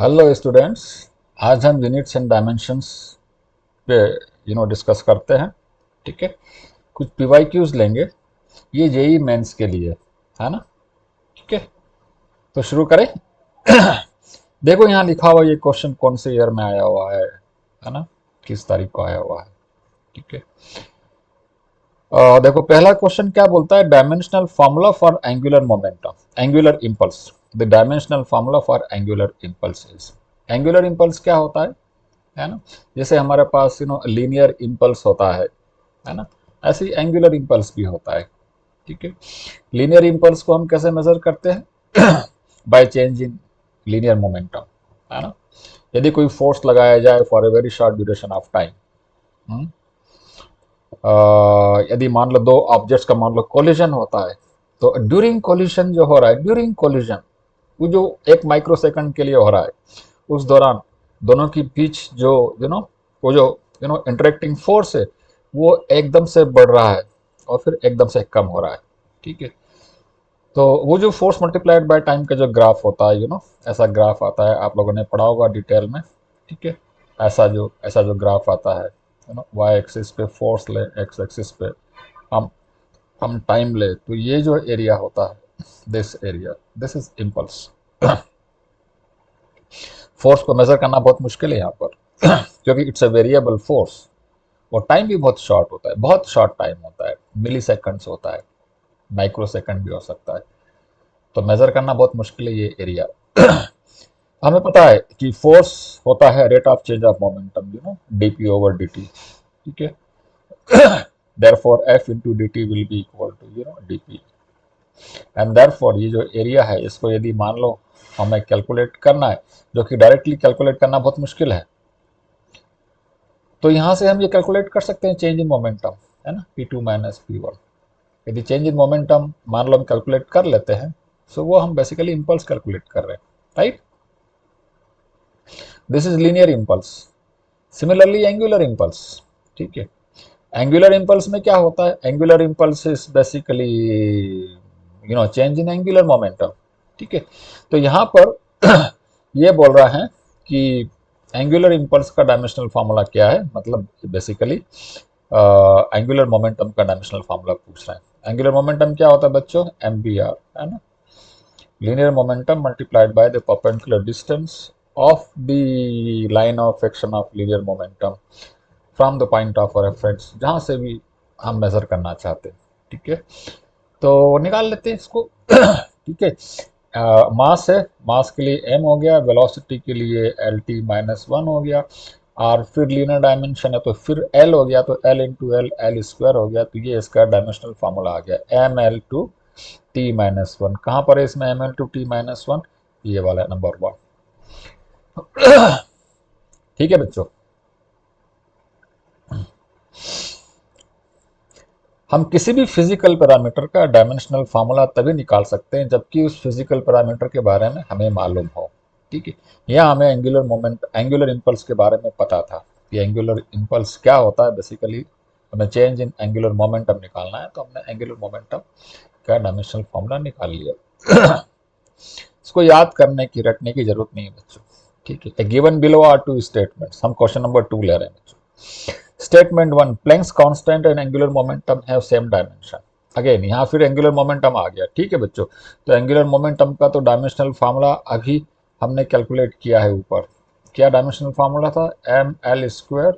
Hello students. आज हम units and dimensions पे डिस्कस करते हैं। ठीक है, कुछ पीवाईक्यूज लेंगे। ये जेई मेंस के लिए है ना। ठीक है, तो शुरू करें। देखो यहाँ लिखा हुआ ये क्वेश्चन कौन से ईयर में आया हुआ है ना, किस तारीख को आया हुआ है। ठीक है, देखो पहला क्वेश्चन क्या बोलता है, dimensional formula for angular momentum angular impulse. The dimensional formula for angular impulse is, angular impulse क्या होता है ना। जैसे हमारे पास लीनियर इम्पल्स होता है ना, ऐसे ही एंगुलर इम्पल्स भी होता है। ठीक है, लीनियर इम्पल्स को हम कैसे मेजर करते हैं? By change in linear momentum, है ना। यदि कोई फोर्स लगाया जाए for a very short duration of time, यदि मान लो दो ऑब्जेक्ट्स का मान लो कोलिजन होता है, तो ड्यूरिंग कोलिजन जो हो रहा है, ड्यूरिंग कोलिजन वो जो 1 माइक्रो सेकंड के लिए हो रहा है, उस दौरान दोनों की बीच जो वो जो इंटरेक्टिंग फोर्स है, वो एकदम से बढ़ रहा है और फिर एकदम से कम हो रहा है। ठीक है, तो वो जो फोर्स मल्टीप्लाइड बाय टाइम का जो ग्राफ होता है, ऐसा ग्राफ आता है, आप लोगों ने पढ़ा होगा डिटेल में। ठीक है, ऐसा जो ग्राफ आता है, वाई एक्सिस पे फोर्स ले, एक्स एक्सिस पे हम हम टाइम ले, तो ये जो एरिया होता है, दिस इज इम्पल्स। फोर्स को मेजर करना बहुत मुश्किल है यहाँ पर, क्योंकि इट्स अ वेरिएबल फोर्स और टाइम भी बहुत शॉर्ट होता है, बहुत शॉर्ट टाइम होता है, मिली सेकंड्स होता है, माइक्रो सेकंड भी हो सकता है। तो मेजर करना बहुत मुश्किल है ये एरिया। हमें पता है कि फोर्स होता है rate of change of momentum, DP over D T. ठीक है, therefore F into D T will be equal to DP, and therefore ये जो एरिया है, इसको यदि मान लो हमें कैलकुलेट करना है, जो कि डायरेक्टली कैलकुलेट करना बहुत मुश्किल है, तो यहां से हम ये कैलकुलेट कर सकते हैं चेंज इन मोमेंटम, है ना, P2 माइनस P1। यदि चेंज इन मोमेंटम मान लो हम कैलकुलेट कर लेते हैं, सो वो हम बेसिकली इम्पल्स कैलकुलेट कर रहे हैं, right. This is linear impulse. Similarly angular impulse. ठीक है, एंगुलर इम्पल्स में क्या होता है, angular impulse is basically change in angular momentum. ठीक है, तो यहाँ पर ये बोल रहा है कि एंगुलर इम्पल्स का डायमेंशनल फार्मूला क्या है, मतलब बेसिकली एंगुलर मोमेंटम का डायमेंशनल फार्मूला पूछ रहे हैं। एंगुलर मोमेंटम क्या होता है बच्चों, एमबीआर, है ना, linear momentum multiplied by the perpendicular distance of the line of action of linear momentum from the point of reference, जहां से भी हम मेजर करना चाहते हैं। ठीक है, तो निकाल लेते हैं इसको। ठीक है, मास है, मास के लिए m हो गया, वेलोसिटी के लिए एल टी माइनस वन हो गया, और फिर लीनियर डायमेंशन है तो फिर l हो गया, तो l into L, L square हो गया, तो ये इसका डायमेंशनल फार्मूला आ गया, M L two T minus one. कहाँ पर है इसमें M L two T minus one, ये वाला नंबर वन। ठीक है बच्चों, हम किसी भी फिजिकल पैरामीटर का डायमेंशनल फार्मूला तभी निकाल सकते हैं जबकि उस फिजिकल पैरामीटर के बारे में हमें मालूम हो। ठीक है, यहाँ हमें एंगुलर इम्पल्स के बारे में पता था कि एंगुलर इम्पल्स क्या होता है। बेसिकली हमें चेंज इन एंगुलर मोमेंटम निकालना है, तो हमने एंगुलर मोमेंटम का डायमेंशनल फार्मूला निकाल लिया। इसको याद करने की, रटने की जरूरत नहीं है बच्चों। ठीक है, given below are two statements, हम क्वेश्चन नंबर 2 ले रहे हैं बच्चों। Statement 1, Planck's constant and angular momentum have same dimension. Again यहाँ फिर एंगुलर मोमेंटम आ गया। ठीक है बच्चों, तो एंगुलर मोमेंटम का तो डायमेंशनल फार्मूला अभी हमने कैलकुलेट किया है ऊपर। क्या डायमेंशनल फार्मूला था, M L square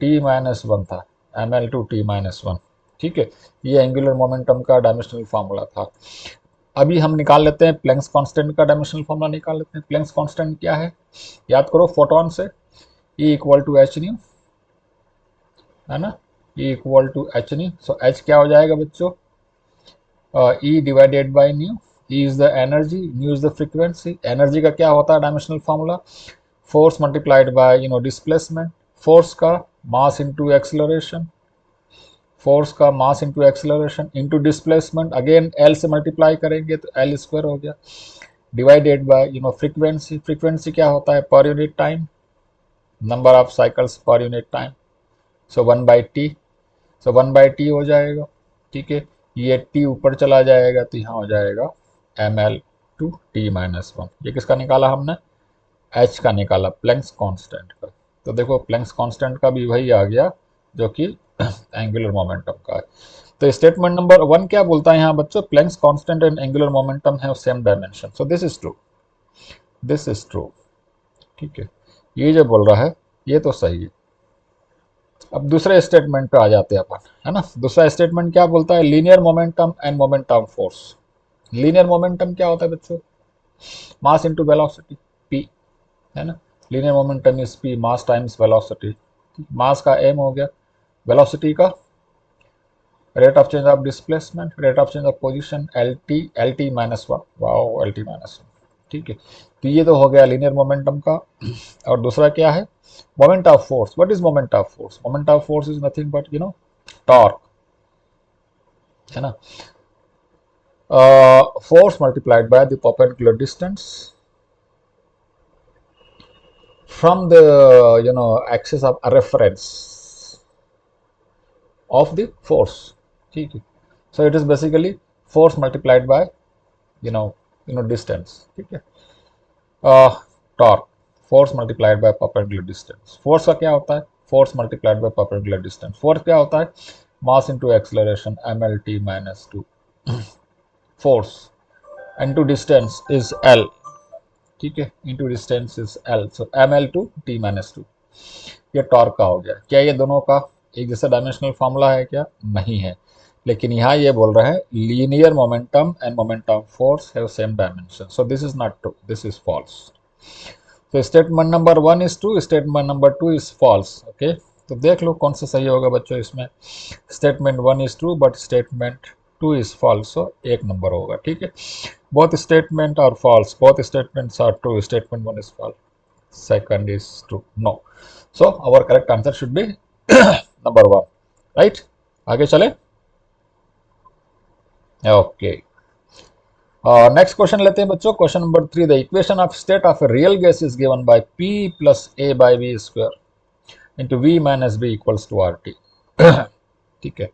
T minus one था, M L two T minus one. ठीक है, ये एंगुलर मोमेंटम का डायमेंशनल फार्मूला था। अभी हम निकाल लेते हैं प्लैंक्स कांस्टेंट का डायमेंशनल फार्मूला निकाल लेते हैं। प्लैंक्स कांस्टेंट क्या है, याद करो, फोटोन से E equal to H nu, है ना, E equal to H nu. So H क्या हो जाएगा बच्चों, E divided by nu. E is the energy, nu is the frequency. Energy का क्या होता है dimensional formula, force multiplied by displacement, force का मास इंटू एक्सेलरेशन, फोर्स का mass into acceleration into displacement, again L से multiply करेंगे तो L square हो गया, डिवाइडेड बाय फ्रीक्वेंसी। फ्रीक्वेंसी क्या होता है, per unit time, number of cycles per unit time, so 1/t, so 1/t हो जाएगा। ठीक है, ये t ऊपर चला जाएगा तो यहाँ हो जाएगा M L two T minus one. ये किसका निकाला हमने, एच का निकाला प्लैंक्स कांस्टेंट का, तो देखो प्लैंक्स कांस्टेंट का भी वही आ गया जो कि एंगुलर मोमेंटम का है। तो स्टेटमेंट नंबर 1 क्या बोलता है यहाँ बच्चों, Planck's constant and angular momentum है same dimension, so this is true, this is true. ठीक है, ये जो बोल रहा है ये तो सही है। अब दूसरे स्टेटमेंट पे आ जाते हैं अपन, है ना। दूसरा स्टेटमेंट क्या बोलता है, linear momentum and momentum force. Linear momentum क्या होता है बच्चों, मास इनटू वेलोसिटी, पी, है ना। Linear momentum is P, mass times velocity. Mass का एम हो गया, वेलोसिटी का rate of change of displacement, rate of change of position, L T minus one, wow L T minus one. ठीक है, तो ये तो हो गया लीनियर मोमेंटम का। और दूसरा क्या है, moment of force. What is moment of force, moment of force is nothing but torque, है ना। Force multiplied by the perpendicular distance from the axis of reference of the force. ठीक है, so it is basically force multiplied by distance. ठीक है, torque, force multiplied by perpendicular distance. Force का क्या होता है, force multiplied by perpendicular distance. Force क्या होता है, mass into acceleration, mlt minus 2 force into distance is L। ठीक है, into distance is L, so M L two T minus two. ये टॉर्क का हो गया। क्या ये दोनों का एक जैसा डायमेंशनल फॉर्मूला है क्या, नहीं है, लेकिन यहाँ ये बोल रहे हैं linear momentum and momentum force have same dimension, so this is not true, this is false. तो statement number 1 is true, statement number 2 is false. Okay, तो देख लो कौन सा सही होगा बच्चों इसमें। Statement 1 is true but statement 2 is false, so एक नंबर होगा। ठीक है, both statement are false, both statements are true, statement 1 is false, second is true, no, so our correct answer should be number 1, right। आगे चले, okay. Next question लेते हैं बच्चों, question number 3, the equation of state of a real gas is given by p plus a by v square into v minus b equals to R T. ठीक है,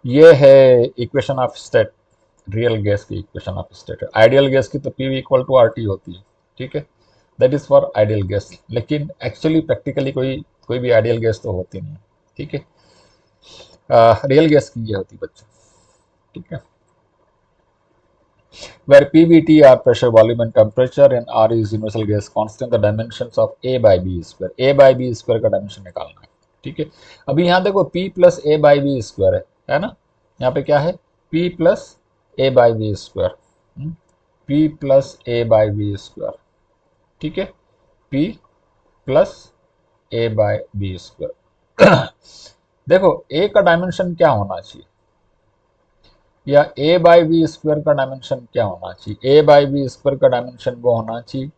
ये है equation of state, real gas की equation of state है। Ideal gas की तो P V equal to R T होती है। ठीक है, that is for ideal gas, लेकिन एक्चुअली प्रैक्टिकली कोई भी आइडियल गैस तो होती नहीं है। ठीक है, रियल गैस की ये होती बच्चों। ठीक है, where P, V, T are pressure, volume and temperature and R is universal gas constant, the dimensions of A by B square, A by B square का डायमेंशन निकालना है। ठीक है, अभी यहाँ देखो P plus A by B square है ना, यहाँ पे क्या है P plus A by B square, P plus A by B square. ठीक है, P plus A by B square. देखो A का डायमेंशन क्या होना चाहिए, या ए बाई बी स्क्वायर का डायमेंशन क्या होना चाहिए, ए बाई बी स्क्वायर का डायमेंशन वो होना चाहिए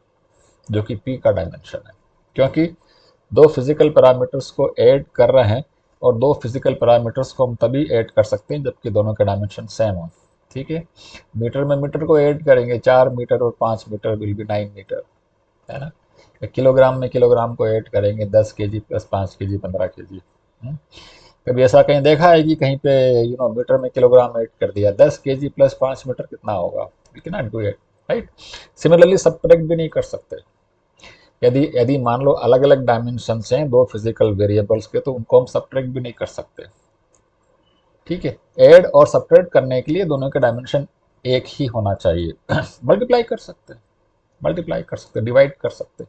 जो कि पी का डायमेंशन है, क्योंकि दो फिजिकल पैरामीटर्स को ऐड कर रहे हैं, और दो फिजिकल पैरामीटर्स को हम तभी ऐड कर सकते हैं जबकि दोनों के डायमेंशन सेम हो। ठीक है, मीटर में मीटर को ऐड करेंगे, 4 मीटर और 5 मीटर विल बी 9 मीटर, है ना। किलोग्राम में किलोग्राम को ऐड करेंगे, 10 केजी प्लस 5 केजी 15 केजी। कभी ऐसा कहीं देखा है कि कहीं पे मीटर में किलोग्राम ऐड कर दिया, 10 केजी प्लस 5 मीटर कितना होगा, we can not do it, right. Similarly subtract भी नहीं कर सकते। यदि यदि मान लो अलग अलग डायमेंशन हैं दो फिजिकल वेरिएबल्स के, तो उनको हम सब्ट्रैक्ट भी नहीं कर सकते। ठीक है, ऐड और सब्ट्रैक्ट करने के लिए दोनों के डायमेंशन एक ही होना चाहिए। मल्टीप्लाई कर सकते हैं, मल्टीप्लाई कर सकते, डिवाइड कर सकते।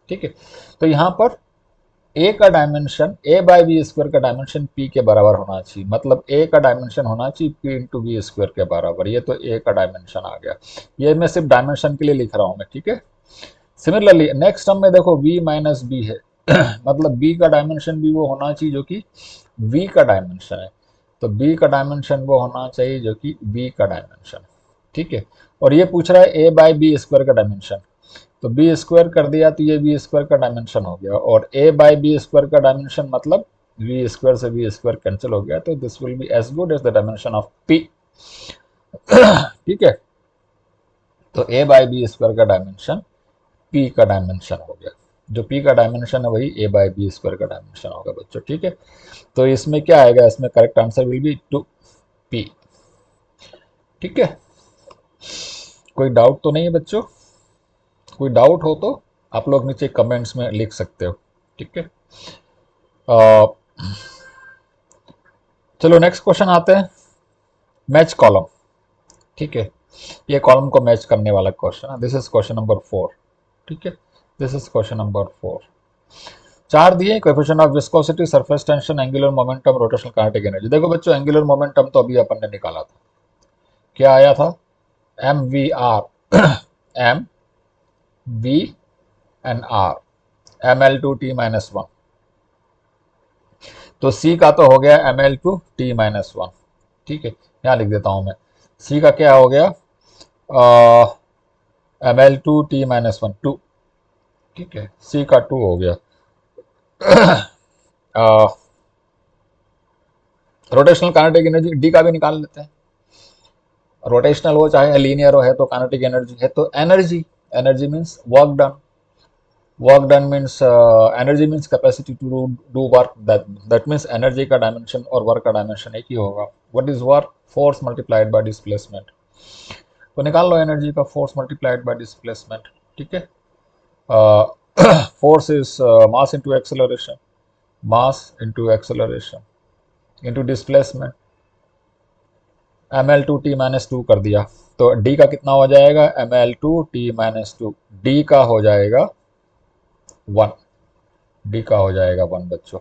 ठीक है, तो यहाँ पर ए का dimension A by B square का डायमेंशन पी के बराबर होना चाहिए, मतलब ए का डायमेंशन होना चाहिए पी इंटू बी स्क्वायर के बराबर। ये तो ए का डायमेंशन आ गया, ये मैं सिर्फ डायमेंशन के लिए लिख रहा हूं मैं। ठीक है, सिमिलरली नेक्स्ट टर्म में देखो v माइनस बी है, मतलब b का डायमेंशन भी वो होना चाहिए जो कि v का डायमेंशन है, तो b का डायमेंशन वो होना चाहिए जो कि b का डायमेंशन है। ठीक है, और ये पूछ रहा है a बाई बी स्क्वायर का डायमेंशन, तो बी स्क्वायर कर दिया तो ये बी स्क्वायर का डायमेंशन हो गया, और ए बाई बी स्क्वायर का डायमेंशन मतलब वी स्क्वायर से वी स्क्वायर कैंसिल हो गया, तो this will be as good as the dimension of P. ठीक है, तो ए बाई बी स्क्वायर का डायमेंशन पी का डायमेंशन हो गया, जो पी का डायमेंशन है वही ए बाई बी स्क्वायर का डायमेंशन होगा बच्चों। ठीक है, तो इसमें क्या आएगा, इसमें correct answer will be 2p। ठीक है, कोई डाउट तो नहीं है बच्चों, कोई डाउट हो तो आप लोग नीचे कमेंट्स में लिख सकते हो, ठीक है। अ, चलो नेक्स्ट क्वेश्चन आते हैं, मैच कॉलम, ठीक है। ये कॉलम को मैच करने वाला क्वेश्चन है। दिस इज क्वेश्चन नंबर 4, ठीक है। This is question number 4। चार दिए, coefficient of viscosity, surface tension, angular momentum, rotational kinetic energy. देखो बच्चों, एंगुलर मोमेंटम तो अभी अपन ने निकाला था, क्या आया था, M V R, M V N R, M L two T minus one. तो सी का तो हो गया M L two T minus one, ठीक है। यहाँ लिख देता हूं मैं, सी का क्या हो गया, M L two T minus one, two, ठीक है। सी का टू हो गया। रोटेशनल काइनेटिक एनर्जी डी का भी निकाल लेते हैं। रोटेशनल हो चाहे लीनियर हो, है तो काइनेटिक एनर्जी, है तो energy. Energy means work done, work done means energy means capacity to do work, that means energy का डायमेंशन और वर्क का डायमेंशन एक ही होगा। What is work, force multiplied by displacement. तो निकाल लो एनर्जी का फोर्स मल्टीप्लाइड बाय डिस्प्लेसमेंट, ठीक है। Force is mass into acceleration, mass into acceleration into displacement, M L two T minus two कर दिया। तो डी का कितना हो जाएगा, M L two T minus two, D का हो जाएगा वन, डी का हो जाएगा वन बच्चों,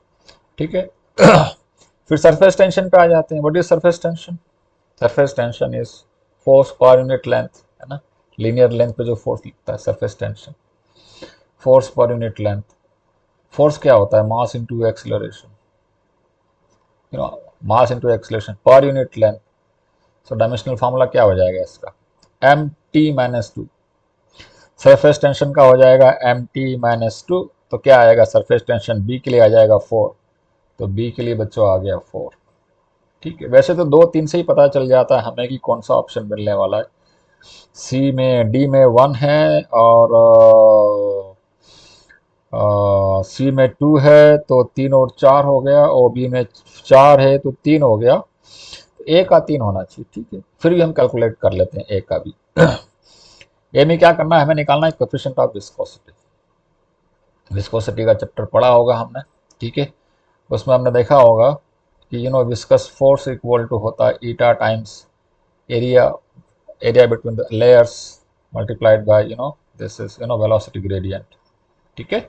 ठीक है। फिर सरफेस टेंशन पे आ जाते हैं। What is surface tension, surface tension is force per unit length, है ना, लीनियर लेंथ पे जो फोर्स लिखता है surface tension, force per unit length. Force क्या होता है, mass into acceleration, you know, mass into acceleration per unit length. So dimensional formula क्या हो जाएगा इसका, M T minus two. Surface tension का हो जाएगा एम टी माइनस टू, तो क्या आएगा, सरफेस टेंशन बी के लिए आ जाएगा फोर, तो बी के लिए बच्चों आ गया फोर, ठीक है। वैसे तो दो तीन से ही पता चल जाता है हमें कि कौन सा ऑप्शन मिलने वाला है। सी में, डी में वन है, और सी में टू है, तो तीन और चार हो गया, और बी में चार है तो तीन हो गया, तो ए का तीन होना चाहिए, ठीक है। फिर भी हम कैलकुलेट कर लेते हैं ए का भी। ए में क्या करना है, हमें निकालना है कोएफिशिएंट ऑफ विस्कोसिटी। विस्कोसिटी का चैप्टर पढ़ा होगा हमने, ठीक है। उसमें हमने देखा होगा कि विस्कस फोर्स इक्वल टू होता है eta times area, area between the layers multiplied by this is velocity gradient, ठीक है।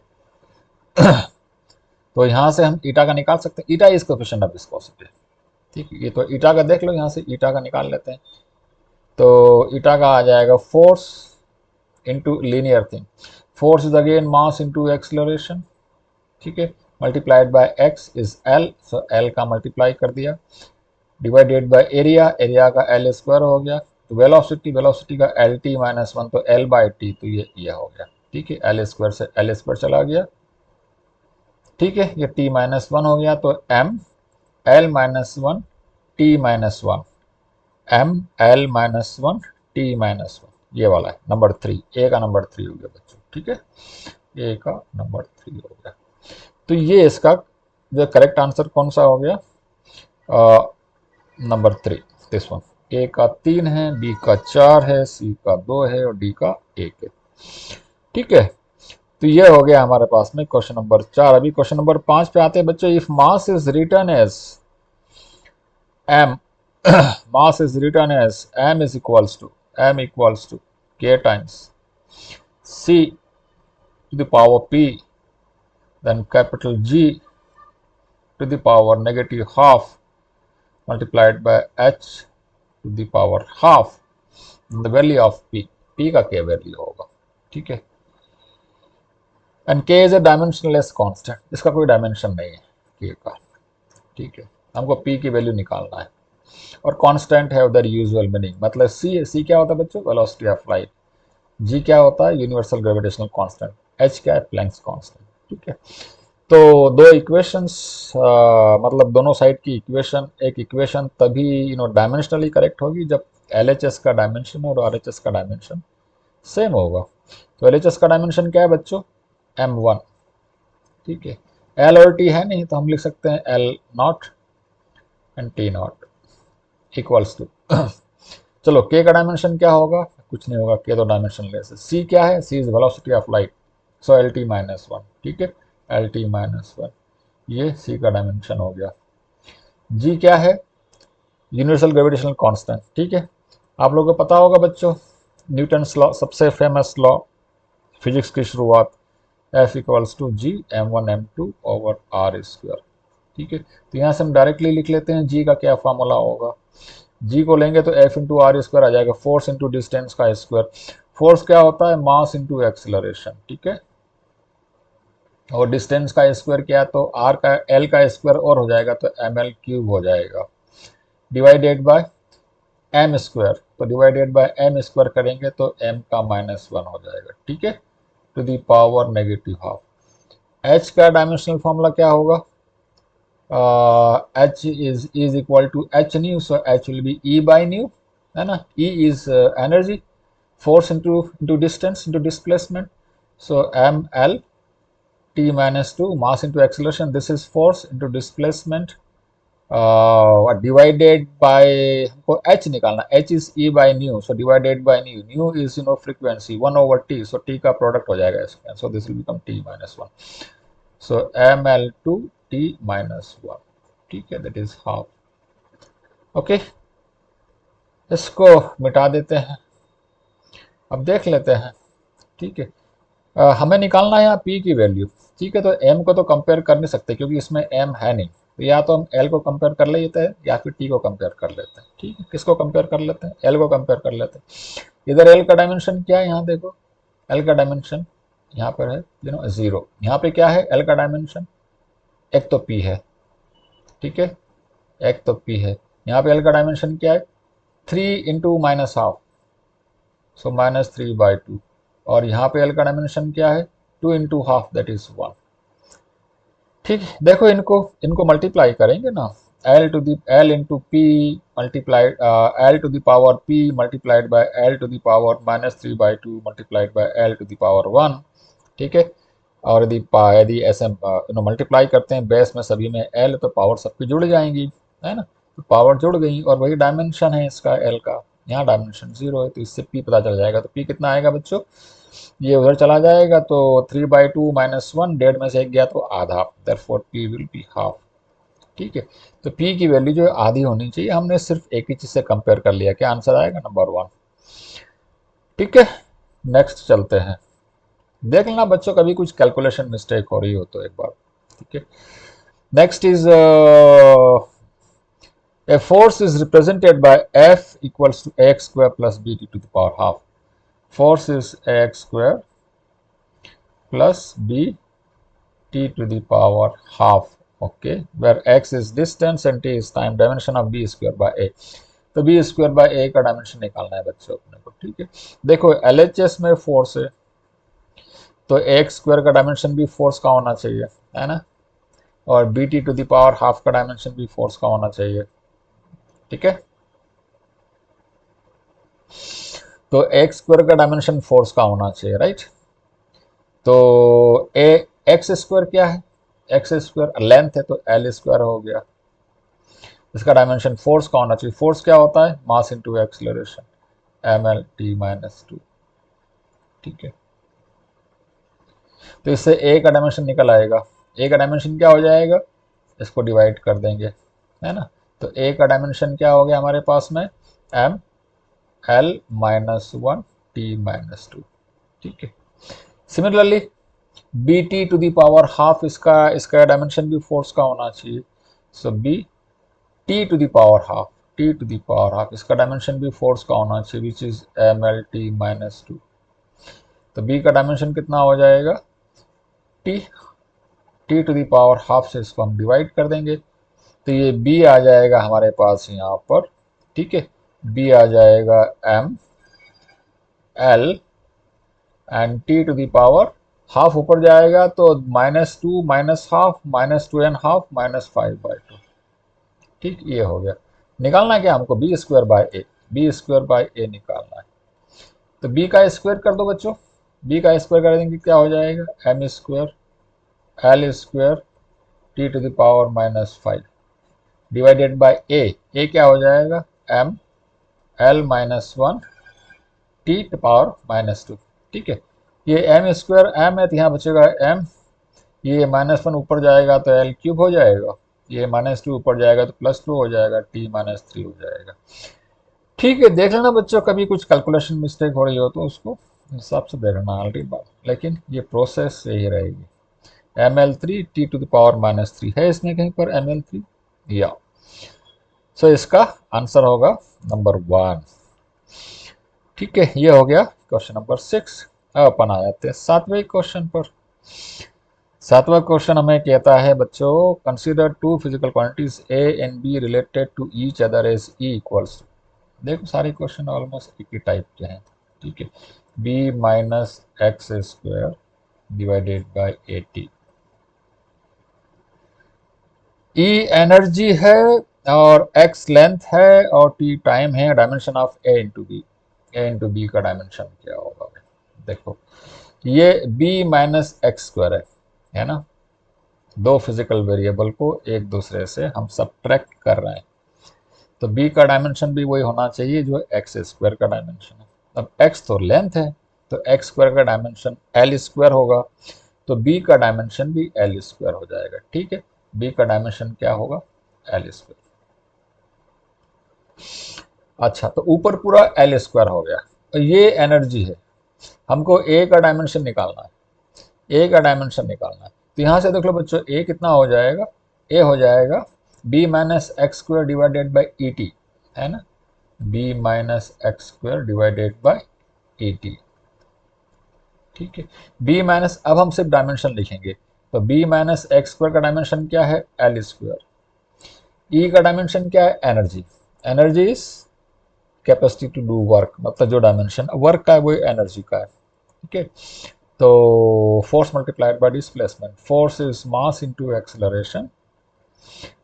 तो यहाँ से हम ईटा का निकाल सकते हैं, eta is coefficient of viscosity, ठीक है। ये तो ईटा का देख लो, यहाँ से ईटा का निकाल लेते हैं। तो ईटा का आ जाएगा force into linear thing, force is again mass into acceleration, ठीक है, multiplied by x is L, so L का मल्टीप्लाई कर दिया, डिवाइडेड बाय एरिया, एरिया का एल स्क्वायर हो गया। तो वेलोसिटी, वेलोसिटी का एल टी माइनस वन, तो एल बाई टी, तो ये हो गया, ठीक है। एल स्क्वायर से एल स्क्वायर चला गया, ठीक है। ये टी माइनस वन हो गया, तो M L minus one T minus one, M L minus one T minus one, ये वाला है नंबर थ्री, ए का नंबर थ्री हो गया बच्चों, ठीक है। ए का नंबर थ्री हो गया। तो ये इसका जो करेक्ट आंसर कौन सा हो गया, नंबर थ्री, दिस वन। ए का तीन है, बी का चार है, सी का दो है, और डी का एक है, ठीक है। तो ये हो गया हमारे पास में क्वेश्चन नंबर चार। अभी क्वेश्चन नंबर पांच पे आते हैं बच्चों। If mass is written as m, mass is written as m is equals to k times c to the power p, then capital G to the power negative half multiplied by h to the power half, the value of p का k value होगा, ठीक है। And k is a dimensionless constant, इसका कोई dimension नहीं है k का, ठीक है। हमको p की वैल्यू निकालना है, और कांस्टेंट है उधर यूजुअल मीनिंग, मतलब सी क्या होता है बच्चों, वेलोसिटी ऑफ लाइट, जी क्या होता है, यूनिवर्सल ग्रेविटेशनल कांस्टेंट, एच क्या है, प्लैंक्स कांस्टेंट, ठीक है। तो दो इक्वेशंस, मतलब दोनों साइड की इक्वेशन, एक इक्वेशन तभी डायमेंशनली करेक्ट होगी जब एलएचएस का डायमेंशन और आरएचएस का डायमेंशन सेम होगा। तो एलएचएस का डायमेंशन क्या है बच्चों, m1, ठीक है। एल और टी है नहीं, तो हम लिख सकते हैं L naught and T naught equals to चलो के का डायमेंशन क्या होगा, कुछ नहीं होगा, के तो डायमेंशन लेस है। सी क्या है, C is velocity of light, so L T minus one, ठीक है, एल टी माइनस वन, ये सी का डायमेंशन हो गया। जी क्या है? यूनिवर्सल ग्रेविटेशनल कांस्टेंट, ठीक है। आप लोगों को पता होगा बच्चों, न्यूटन्स लॉ, सबसे फेमस लॉ फिजिक्स की शुरुआत, F equals to G M one M two over R square, ठीक है। तो यहाँ से हम डायरेक्टली लिख लेते हैं जी का क्या फॉर्मूला होगा। जी को लेंगे तो एफ इंटू आर स्क्वायर आ जाएगा, फोर्स इंटू डिस्टेंस का स्क्वायर। फोर्स क्या होता है? मास इंटू एक्सेलरेशन, ठीक है। और डिस्टेंस का स्क्वायर क्या है? तो आर का एल का स्क्वायर और हो जाएगा तो एम एल क्यूब हो जाएगा, डिवाइडेड बाय एम स्क्वायर। तो डिवाइडेड बाय एम स्क्वायर करेंगे तो एम का माइनस वन हो जाएगा, ठीक है, to the power negative half. H का डायमेंशनल फॉर्मूला क्या होगा? H is equal to h nu, so H will be E by nu, है ना। E is energy, force into distance into displacement, so m l t minus 2, mass into acceleration, this is force into displacement, divided by, हमको h निकालना, h is E by nu, so divided by nu, nu is frequency 1 over t, so t का product हो जाएगा इसका, so this will become t minus 1, so ml2 t minus 1, ठीक है, that is half. Okay, इसको मिटा देते हैं, अब देख लेते हैं, ठीक है। हमें निकालना है यहाँ p की वैल्यू, ठीक है। तो m को तो कंपेयर कर नहीं सकते क्योंकि इसमें m है नहीं, तो या तो हम l को कंपेयर कर लेते हैं या फिर t को कंपेयर कर लेते हैं, ठीक है। किसको कंपेयर कर लेते हैं? l को कंपेयर कर लेते हैं। इधर l का डायमेंशन क्या है? यहाँ देखो, l का डायमेंशन यहाँ पर है जीरो। यहाँ पे क्या है l का डायमेंशन? एक तो p है, ठीक है, एक तो p है। यहाँ पे l का डायमेंशन क्या है? 3 into minus half, so minus 3/2। और यहाँ पे l का डायमेंशन क्या है? 2 इंटू हाफ, दैट इज 1, ठीक है। देखो इनको इनको मल्टीप्लाई करेंगे ना, l to the l into P multiplied l to the power p multiplied by l to the power minus 3/2 multiplied by l to the power 1, ठीक है। और यदि ऐसे मल्टीप्लाई करते हैं बेस में सभी में l, तो पावर सबकी जुड़ जाएंगी, है ना। तो पावर जुड़ गई और वही डायमेंशन है इसका l का, यहाँ डायमेंशन 0 है, तो इससे p पता चल जाएगा। तो p कितना आएगा बच्चों? ये उधर चला जाएगा तो 3/2 माइनस 1, डेढ़ में से एक गया तो आधा, therefore p will be half, ठीक है। तो p की वैल्यू जो है आधी होनी चाहिए, हमने सिर्फ एक ही चीज से कंपेयर कर लिया, क्या आंसर आएगा? नंबर 1, ठीक है। नेक्स्ट चलते हैं, देख लेना बच्चों कभी कुछ कैलकुलेशन मिस्टेक हो रही हो तो एक बार, ठीक है। Next is a force is represented by F equals to ax square plus bt to the power half. Force is ax square plus bt to the power half, okay, where x is distance and t is time, dimension of b square by a। तो b square by a का dimension निकालना है बच्चों अपने को, ठीक है। देखो LHS में फोर्स है तो एक्स स्क्वायर का डायमेंशन भी फोर्स का होना चाहिए, है ना। और B T to the power half का डायमेंशन भी फोर्स का होना चाहिए, ठीक है। तो एक्स स्क्वायर का डायमेंशन फोर्स का होना चाहिए, राइट। तो ए एक्स स्क्वायर क्या है? एक्स स्क्वायर लेंथ है तो एल स्क्वायर हो गया, इसका डायमेंशन फोर्स का होना चाहिए। फोर्स क्या होता है? Mass into acceleration, M L T minus 2, ठीक है। तो इससे ए का डायमेंशन निकल आएगा। ए का डायमेंशन क्या हो जाएगा? इसको डिवाइड कर देंगे, है ना। तो ए का डायमेंशन क्या हो गया हमारे पास में? M L minus 1 T minus 2, ठीक है। Similarly B T to the power half, इसका इसका डायमेंशन भी फोर्स का होना चाहिए। So B T to the power half, T to the power half, इसका डायमेंशन भी फोर्स का होना चाहिए, which is M L T minus 2। तो बी का डायमेंशन कितना हो जाएगा? T, T to the power half से इसको हम डिवाइड कर देंगे, तो ये b आ जाएगा हमारे पास यहाँ पर, ठीक है। b आ जाएगा m l and t to the power half, ऊपर जाएगा तो -2 minus half minus 2 and half minus 5/2, ठीक। ये हो गया। निकालना क्या हमको? B square by A, B square by A निकालना है। तो b का स्क्वायर कर दो बच्चों, b का स्क्वायर कर देंगे क्या हो जाएगा? m square l square t to the power -5 divided by A क्या हो जाएगा? M L minus 1 T power -2, ठीक है। ये एम स्क्वायर एम है तो यहाँ बचेगा एम, ये -1 ऊपर जाएगा तो एल क्यूब हो जाएगा, ये -2 ऊपर जाएगा तो +2 हो जाएगा, t-3 हो जाएगा। ठीक है, देख लेना बच्चों, कभी कुछ कैलकुलेशन मिस्टेक हो रही हो तो उसको हिसाब से देखना ऑलरेडी बात, लेकिन ये प्रोसेस यही रहेगी। ml3 t⁻³ है इसमें कहीं पर ml3 या, सो इसका आंसर होगा नंबर 1। ठीक है, ये हो गया क्वेश्चन नंबर 6। अब अपन आ जाते हैं 7वें क्वेश्चन पर। 7वां क्वेश्चन हमें कहता है बच्चों, consider two physical quantities A and B related to each other as E equals. देखो सारे क्वेश्चन ऑलमोस्ट एक ही टाइप के हैं। ठीक है, B minus X square divided by A T. E energy है और एक्स लेंथ है और टी टाइम है। Dimension of A into B, A into B का डायमेंशन क्या होगा? देखो ये b माइनस एक्स स्क्वायर है ना, दो फिजिकल वेरिएबल को एक दूसरे से हम सब्ट्रैक्ट कर रहे हैं, तो b का डायमेंशन भी वही होना चाहिए जो एक्स स्क्वायर का डायमेंशन है। अब x तो लेंथ है, तो एक्स स्क्वायर का डायमेंशन एल स्क्वायर होगा, तो b का डायमेंशन भी एल स्क्वायर हो जाएगा। ठीक है, b का डायमेंशन क्या होगा? L square. अच्छा, तो ऊपर पूरा एल स्क्वायर हो गया, तो ये एनर्जी है, हमको ए का डायमेंशन निकालना है, ए का डायमेंशन निकालना है। तो यहाँ से देख लो बच्चों, ए कितना हो जाएगा? ए हो जाएगा B minus X square divided by E T, है ना, B minus X square divided by E T. ठीक है, बी माइनस, अब हम सिर्फ डायमेंशन लिखेंगे, तो बी माइनस एक्स स्क्वायर का डायमेंशन क्या है? L square. ई का डायमेंशन क्या है? Energy. Energy is capacity to do work, मतलब जो डायमेंशन वर्क का है वो एनर्जी का है। ठीक है, तो force multiplied by displacement, force is mass into acceleration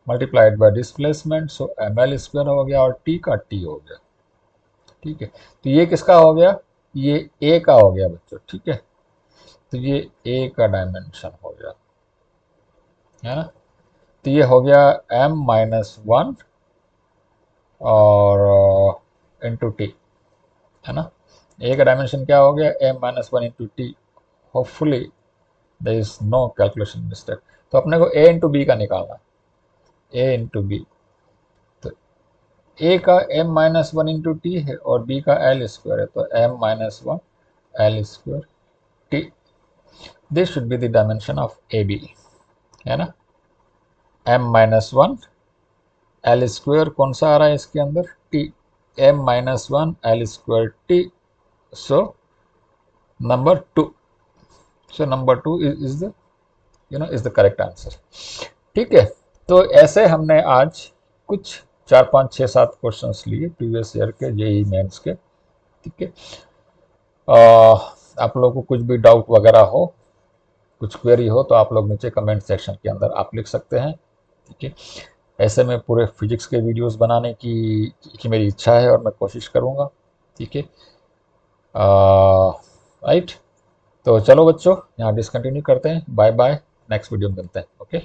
multiplied by displacement, so ml square हो गया और t का t हो गया। ठीक है, तो ये किसका हो गया? ये a का हो गया बच्चों। ठीक है, तो ये a का डायमेंशन हो गया, है ना, तो ये हो गया m-1 और इंटू टी, है ना। a का डायमेंशन क्या हो गया? m-1 into T. Hopefully there is no calculation mistake. तो अपने को a इंटू बी का निकालना है, a इंटू बी, तो a का m-1 इंटू टी है और b का एल स्क्वायर है, तो m-1 L square T. This should be the dimension of A B, है ना। m-1 एल स्क्वायर कौन सा आ रहा है इसके अंदर? T, m-1 L square T, so number 2, so number 2 is the is the correct answer. ठीक है, तो ऐसे हमने आज कुछ 4 5 6 7 क्वेश्चंस लिए प्रीवियस ईयर के जेई मेंस के। ठीक है, आप लोगों को कुछ भी डाउट वगैरह हो, कुछ क्वेरी हो, तो आप लोग नीचे कमेंट सेक्शन के अंदर आप लिख सकते हैं। ठीक है, ऐसे में पूरे फिजिक्स के वीडियोस बनाने की मेरी इच्छा है और मैं कोशिश करूँगा। ठीक है, राइट, तो चलो बच्चों यहाँ डिसकंटिन्यू करते हैं। बाय बाय, नेक्स्ट वीडियो में मिलते हैं। ओके।